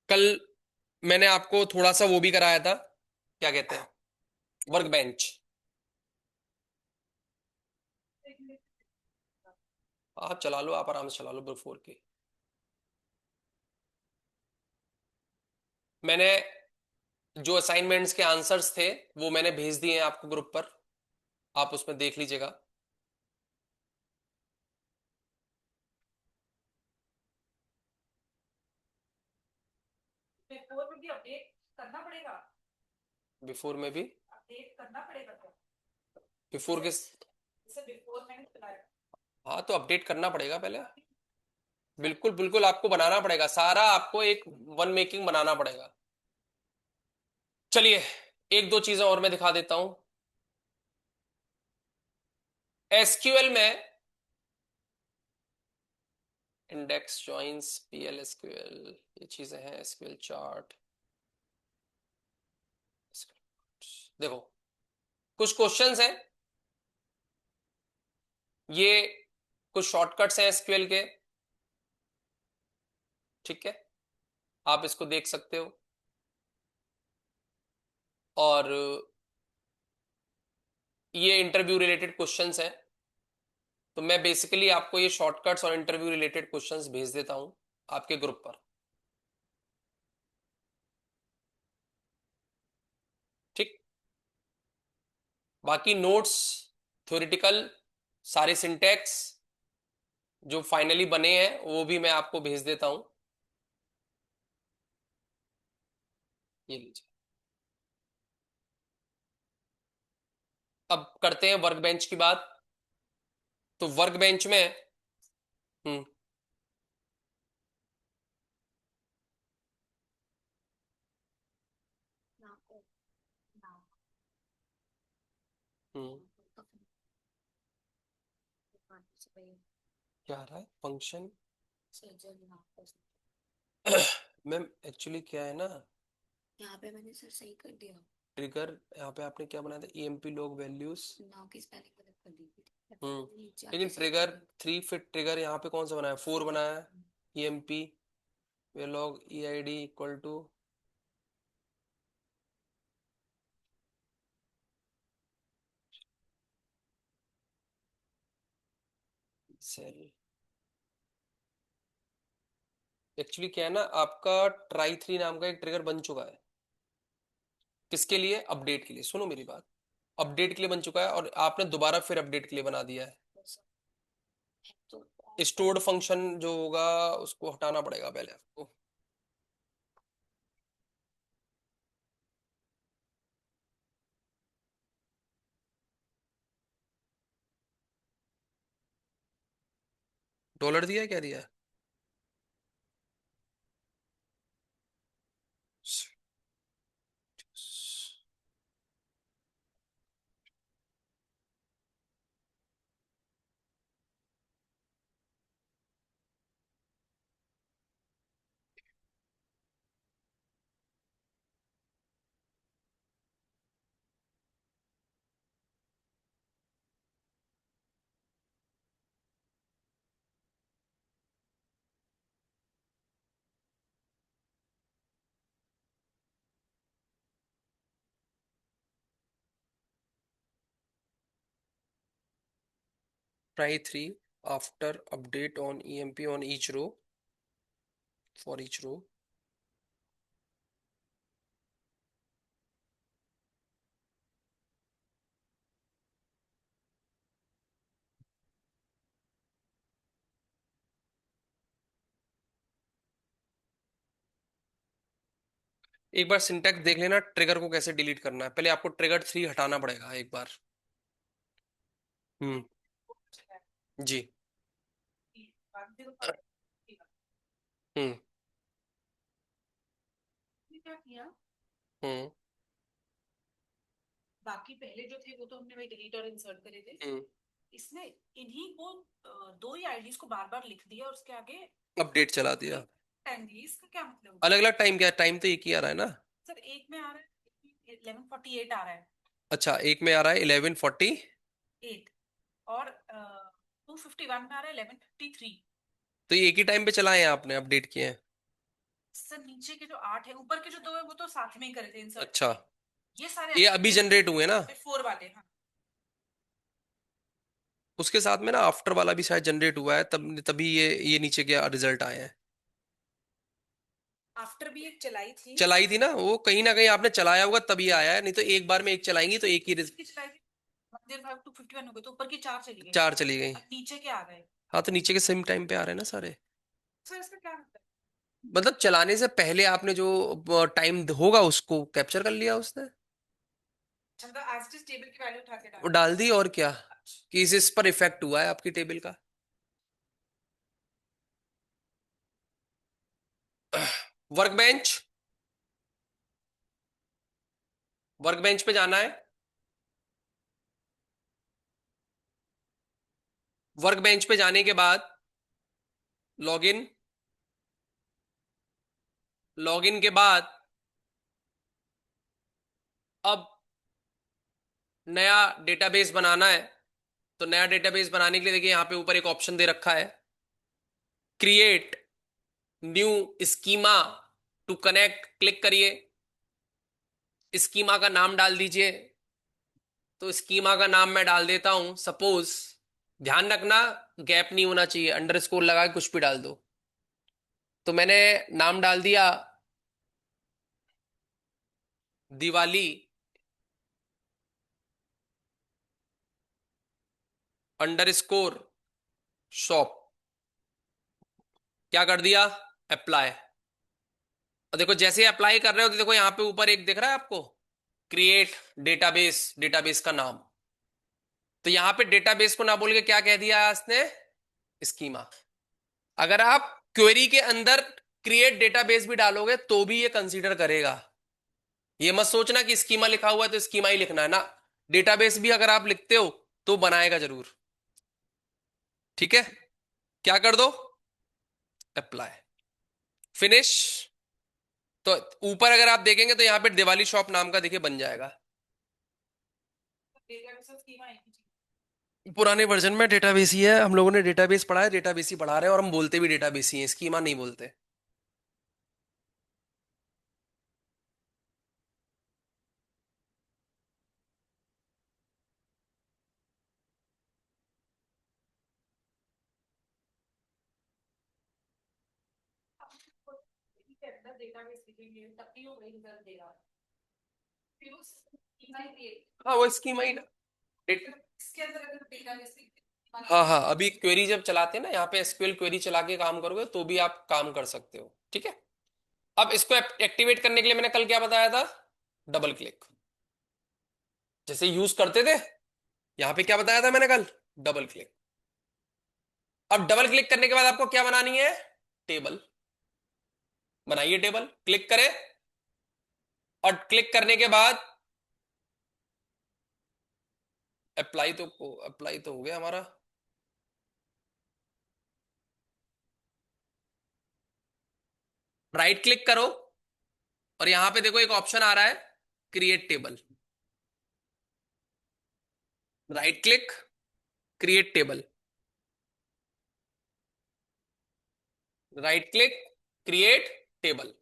कल मैंने आपको थोड़ा सा वो भी कराया था, क्या कहते हैं, वर्क बेंच। आप चला लो, आप आराम से चला लो बिफोर की। मैंने जो असाइनमेंट्स के आंसर्स थे वो मैंने भेज दिए हैं आपको ग्रुप पर, आप उसमें देख लीजिएगा। बिफोर में भी अपडेट करना पड़ेगा, बिफोर में भी, अपडेट करना पड़ेगा क्या, बिफोर के, जैसे बिफोर मैंने चलाया। हाँ तो अपडेट करना पड़ेगा पहले। बिल्कुल बिल्कुल, आपको बनाना पड़ेगा सारा, आपको एक वन मेकिंग बनाना पड़ेगा। चलिए एक दो चीजें और मैं दिखा देता हूं। एसक्यूएल में इंडेक्स जॉइंस पीएल एसक्यूएल, ये चीजें हैं, एसक्यूएल चार्ट। देखो कुछ क्वेश्चंस हैं, ये कुछ शॉर्टकट्स हैं एसक्यूएल के, ठीक है, आप इसको देख सकते हो। और ये इंटरव्यू रिलेटेड क्वेश्चंस हैं, तो मैं बेसिकली आपको ये शॉर्टकट्स और इंटरव्यू रिलेटेड क्वेश्चंस भेज देता हूं आपके ग्रुप पर, ठीक। बाकी नोट्स, थ्योरेटिकल, सारे सिंटैक्स जो फाइनली बने हैं वो भी मैं आपको भेज देता हूं, ये लीजिए। अब करते हैं वर्क बेंच की बात। तो वर्क बेंच में हम्म हम्म क्या आ रहा है फंक्शन? मैम एक्चुअली क्या है ना, यहाँ पे मैंने सर सही कर दिया। ट्रिगर यहाँ पे आपने क्या बनाया था, ईएमपी लॉग वैल्यूज। नाउ की स्पेलिंग गलत कर दी थी। नीचे लेकिन आके सही कर ट्रिगर दी। 3 फिट ट्रिगर यहाँ पे कौन सा बनाया, 4 बनाया है। EMP where log E I D equal to सेल। एक्चुअली क्या है ना, आपका ट्राई 3 नाम का एक ट्रिगर बन चुका है। किसके लिए, अपडेट के लिए, सुनो मेरी बात। अपडेट के लिए बन चुका है और आपने दोबारा फिर अपडेट के लिए बना दिया है। तो स्टोर्ड फंक्शन जो होगा उसको हटाना पड़ेगा पहले आपको। डॉलर दिया है, क्या दिया है? try 3 after update on EMP on each row, for each row। एक बार सिंटैक्स देख लेना, ट्रिगर को कैसे डिलीट करना है, पहले आपको ट्रिगर 3 हटाना पड़ेगा एक बार। हम्म जी। हम्म क्या किया, हम्म बाकी पहले जो थे वो तो हमने वही डिलीट और इंसर्ट करे थे। हम्म इसने इन्हीं को दो ही आईडीज को बार बार लिख दिया और उसके आगे अपडेट चला दिया। टाइम दी, इसका क्या मतलब अलग हुआ? अलग टाइम, क्या टाइम तो एक ही आ रहा है ना। सर एक में आ रहा है 11:48 आ रहा है, अच्छा, एक में आ रहा है 11:40। 8, और 2:51 में आ रहा है 11:53। तो ये एक ही टाइम पे चलाए हैं आपने, अपडेट किए हैं? सर नीचे के जो 8 है, ऊपर के जो 2 है वो तो साथ में ही करे थे इंसर्ट, अच्छा, ये सारे ये अभी अभी जनरेट हुए ना? 4 वाले। हाँ, उसके साथ में ना आफ्टर वाला भी शायद जनरेट हुआ है, तब तभी ये नीचे के रिजल्ट आए हैं। आफ्टर भी एक चलाई थी, चलाई थी ना वो, कहीं ना कहीं आपने चलाया होगा तभी आया है, नहीं तो एक बार में एक चलाएंगी तो एक ही की चलाई थी, 1:51 हो गए तो ऊपर की 4 चली गई, 4 चली गई। अब नीचे के आ गए। हाँ, तो नीचे के सेम टाइम पे आ रहे हैं ना सारे। सर इसका क्या मतलब मतलब चलाने से पहले आपने जो टाइम होगा उसको कैप्चर कर लिया उसने, है? मतलब एज इट इज टेबल की वैल्यू उठा के वो डाल दी। डाल दी, और क्या। अच्छा, कि इस पर इफेक्ट हुआ है आपकी टेबल का। वर्क बेंच, वर्क बेंच पे जाना है। वर्क बेंच पे जाने के बाद लॉगिन, लॉगिन के बाद अब नया डेटाबेस बनाना है। तो नया डेटाबेस बनाने के लिए देखिए यहाँ पे ऊपर एक ऑप्शन दे रखा है, create new schema to connect. Click करिए, स्कीमा का नाम डाल दीजिए। तो स्कीमा का नाम मैं डाल देता हूं सपोज, ध्यान रखना गैप नहीं होना चाहिए, अंडरस्कोर लगा के कुछ भी डाल दो। तो मैंने नाम डाल दिया दिवाली अंडरस्कोर शॉप। क्या कर दिया, अप्लाई। और देखो जैसे ही अप्लाई कर रहे हो तो देखो यहाँ पे ऊपर एक दिख रहा है आपको, क्रिएट डेटाबेस, डेटाबेस का नाम। तो यहाँ पे डेटाबेस को ना बोल के क्या कह दिया इसने, स्कीमा। अगर आप क्वेरी के अंदर क्रिएट डेटाबेस भी डालोगे तो भी ये कंसीडर करेगा। ये मत सोचना कि स्कीमा लिखा हुआ है तो स्कीमा ही लिखना है ना, डेटाबेस भी अगर आप लिखते हो तो बनाएगा जरूर। ठीक है, क्या कर दो, अप्लाई, फिनिश। तो ऊपर अगर आप देखेंगे तो यहाँ पे दिवाली शॉप नाम का देखिए बन जाएगा। डेटाबेस स्कीमा एक ही चीज। पुराने वर्जन में डेटाबेस ही है, हम लोगों ने डेटाबेस पढ़ा है, डेटाबेस ही पढ़ा रहे हैं, और हम बोलते भी डेटाबेस ही है, स्कीमा नहीं बोलते। के अंदर डेटाबेस लिखेंगे तब भी वो वही रिजल्ट दे रहा है। फिर उस स्कीमा क्रिएट, हाँ वो स्कीमा ही। इसके अंदर अगर डेटाबेस हाँ हाँ, अभी क्वेरी जब चलाते हैं ना यहाँ पे, एसक्यूएल क्वेरी चला के काम करोगे तो भी आप काम कर सकते हो। ठीक है, अब इसको एक्टिवेट करने के लिए मैंने कल क्या बताया था, डबल क्लिक। जैसे यूज करते थे, यहाँ पे क्या बताया था मैंने कल, डबल क्लिक। अब डबल क्लिक करने के बाद आपको क्या बनानी है, टेबल। बनाइए टेबल, क्लिक करें, और क्लिक करने के बाद अप्लाई तो हो गया हमारा। राइट क्लिक करो, और यहां पे देखो एक ऑप्शन आ रहा है, create table. Right click, create table, right click, create table.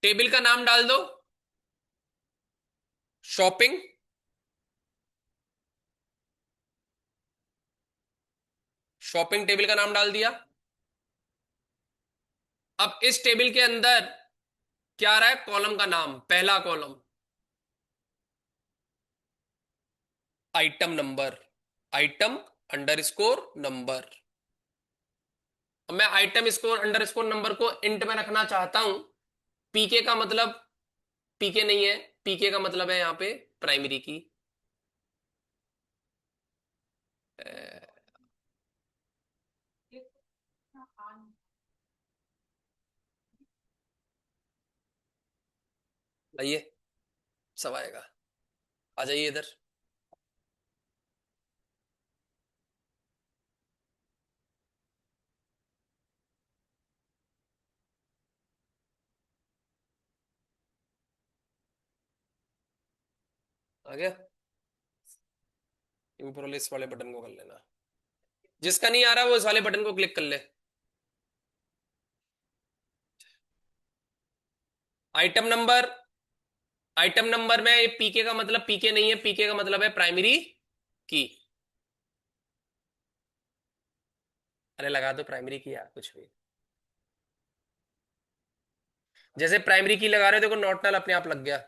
Table का नाम डाल दो शॉपिंग। शॉपिंग टेबल का नाम डाल दिया। अब इस टेबल के अंदर क्या आ रहा है, कॉलम का नाम, पहला column item number, item underscore number. अब मैं आइटम स्कोर अंडरस्कोर नंबर को इंट में रखना चाहता हूं। पीके का मतलब, पीके नहीं है, पीके का मतलब है यहां पे प्राइमरी की। आइए, सब आएगा, आ जाइए इधर। आ गया, ऊपर वाले इस वाले बटन को कर लेना, जिसका नहीं आ रहा वो इस वाले बटन को क्लिक कर ले। आइटम नंबर, आइटम नंबर में ये पीके का मतलब पीके नहीं है, पीके का मतलब है प्राइमरी की। अरे लगा दो प्राइमरी की यार, कुछ भी, जैसे प्राइमरी की लगा रहे हो, देखो नॉट नल अपने आप लग गया।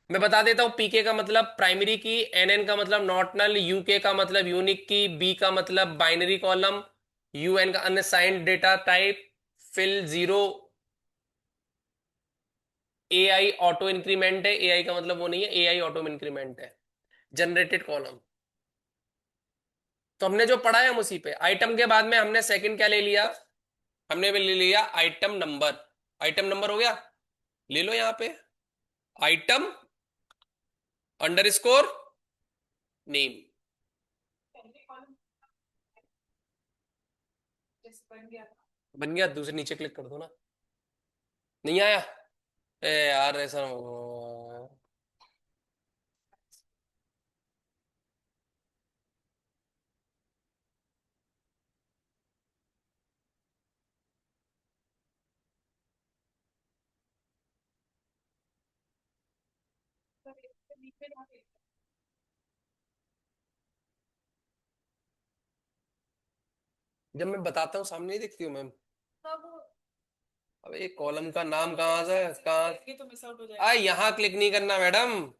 मैं बता देता हूं, पीके का मतलब प्राइमरी की, एनएन का मतलब नॉट नल, यूके का मतलब यूनिक की, बी का मतलब बाइनरी कॉलम, यूएन का unsigned data type, fill zero, AI auto increment है, एआई का मतलब वो नहीं है, एआई ऑटो इंक्रीमेंट है, जनरेटेड कॉलम। तो हमने जो पढ़ा है हम उसी पे। आइटम के बाद में हमने सेकंड क्या ले लिया, हमने भी ले लिया आइटम नंबर। आइटम नंबर हो गया, ले लो यहाँ पे आइटम अंडरस्कोर नेम। पहले कॉलम जैसे बन गया था। बन गया, दूसरे नीचे क्लिक कर दो ना। नहीं आया? ए यार ऐसा तो इसके नीचे ना देखो। जब मैं बताता हूँ सामने नहीं दिखती हूँ मैम। तब अब ये कॉलम का नाम कहाँ से कहाँ? ये तो मिस आउट हो आ जाएगा। यहाँ क्लिक नहीं करना मैडम,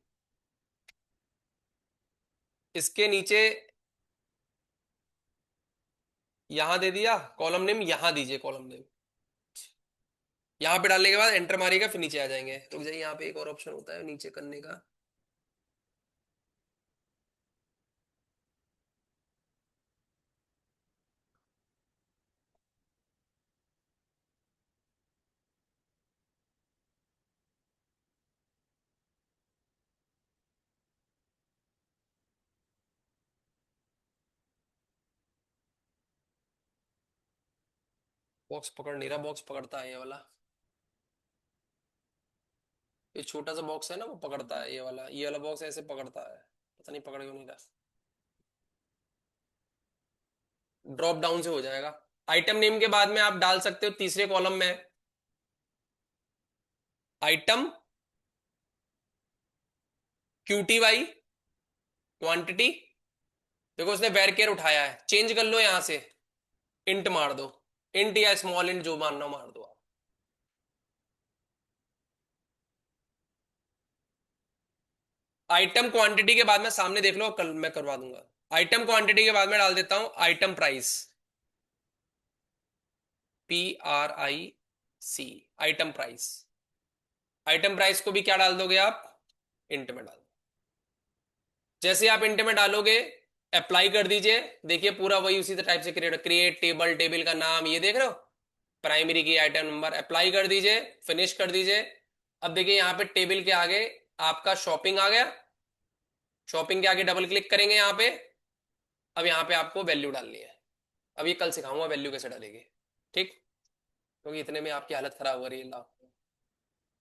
इसके नीचे यहाँ दे दिया कॉलम नेम, यहाँ दीजिए कॉलम नेम। यहाँ पे डालने के बाद एंटर मारिएगा, फिर नीचे आ जाएंगे। तो जाइए, यहाँ पे एक और ऑप्शन होता है नीचे करने का। बॉक्स पकड़ नहीं रहा, बॉक्स पकड़ता है ये वाला। ये छोटा सा बॉक्स है ना, वो पकड़ता है। ये वाला बॉक्स ऐसे पकड़ता है, पता नहीं पकड़ क्यों नहीं रहा। ड्रॉप डाउन से हो जाएगा। आइटम नेम के बाद में आप डाल सकते हो तीसरे कॉलम में आइटम QTY क्वांटिटी। देखो उसने वेर केयर उठाया है, चेंज कर लो यहां से, इंट मार दो। इंट या स्मॉल इंट जो मानना हो मार दो आप। आइटम क्वांटिटी के बाद में सामने देख लो, कल मैं करवा दूंगा। आइटम क्वांटिटी के बाद में डाल देता हूं item price, PRIC, item price. Item price को भी क्या डाल दोगे आप? इंट में डाल दो। जैसे आप इंट में डालोगे अप्लाई कर दीजिए, देखिए पूरा वही उसी टाइप से क्रिएट, क्रिएट टेबल, टेबल का नाम ये देख रहे हो, प्राइमरी की आइटम नंबर, अप्लाई कर दीजिए, फिनिश कर दीजिए। अब देखिए यहाँ पे टेबल के आगे आपका शॉपिंग आ गया। शॉपिंग के आगे डबल क्लिक करेंगे यहाँ पे। अब यहाँ पे आपको वैल्यू डालनी है। अब ये कल सिखाऊंगा वैल्यू कैसे डालेगी, ठीक? क्योंकि इतने में आपकी हालत खराब हो रही है।